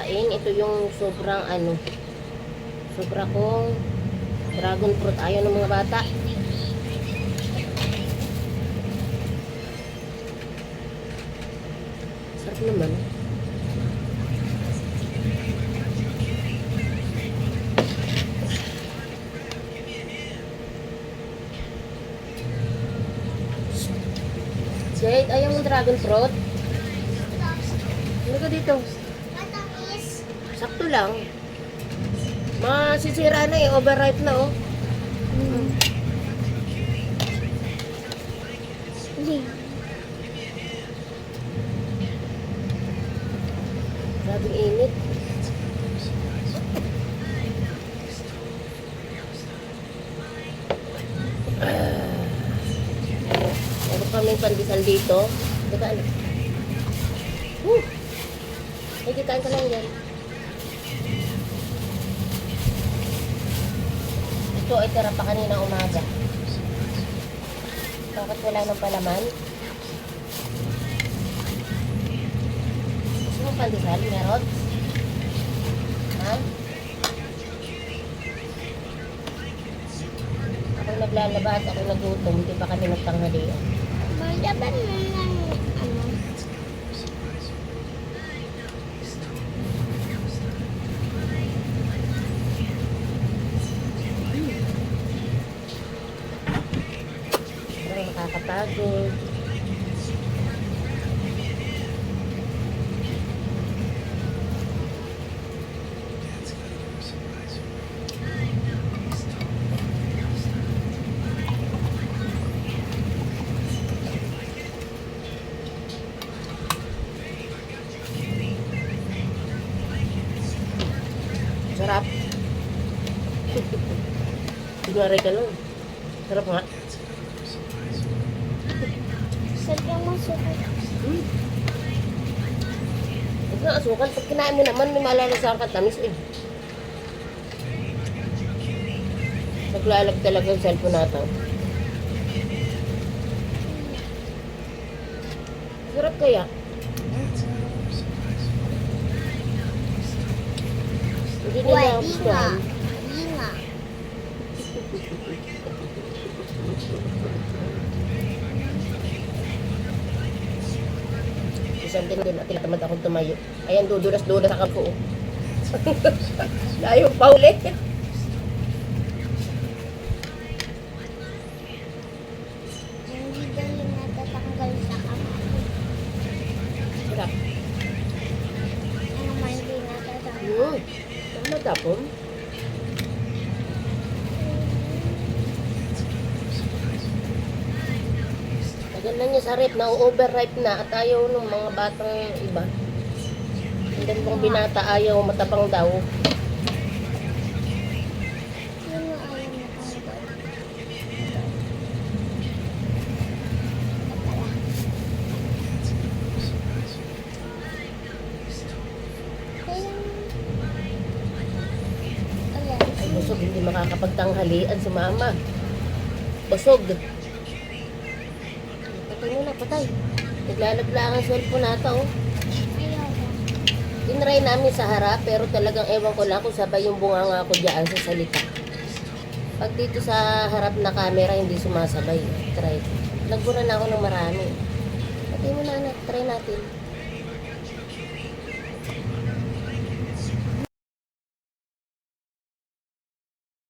pagkain. Ito yung sobrang ano, sobra kong dragon fruit. Ayaw ng mga bata. Sarap naman. Jade, ayaw ng dragon fruit? Ano ka dito? Matamis. Sakto lang. Masisira na eh. Overripe na oh. Hindi. Grabing init. Meron kaming pandesal dito. Teka, ano? Ay, kitain ka lang yan. Ito ay tira pa kanina umaga. Bakit wala nang palaman? Gusto mo pandesal? Meron? Ha? Ako naglalaba at ako nagutom. Hindi pa kami nagtanghalian. Malaban mo lang ano. Parang nakakapagod. Sarap. Tingnan ka lang. Sarap nga. Sadyang masukot. Huwag na asukal. Pag kinain mo naman, may malalasahan ka tamis eh. Naglalag talaga yung cellphone natin. Sarap kaya. Hindi nila Pwede nga. gustuhan. Pwede nga. Isang din at tinatamad akong tumayo. Ayan, dudulas-dulas sa kampo. Layo pa ulit. Hindi dali natatanggal sa kamay. Sarap. Ano man hindi natatanggal. Yun. Tama tapon. Tagal na niya sa rep, na-overripe na at ayaw ng mga batang iba. Ang dalawang binata ayaw, matabang daw. Yun yung ayaw natanggal. Ay, busog, hindi makakapagtanghalian si mama. Busog. Patay mo na, patay. Naglalagla ang cellphone nata, oh. Tinry namin sa harap, pero talagang ewan ko lang kung sabay yung bunganga ko diyan sa salita. Pag dito sa harap na camera, hindi sumasabay. Try. Nagbura na ako ng marami. Patay mo na, anak. Try natin.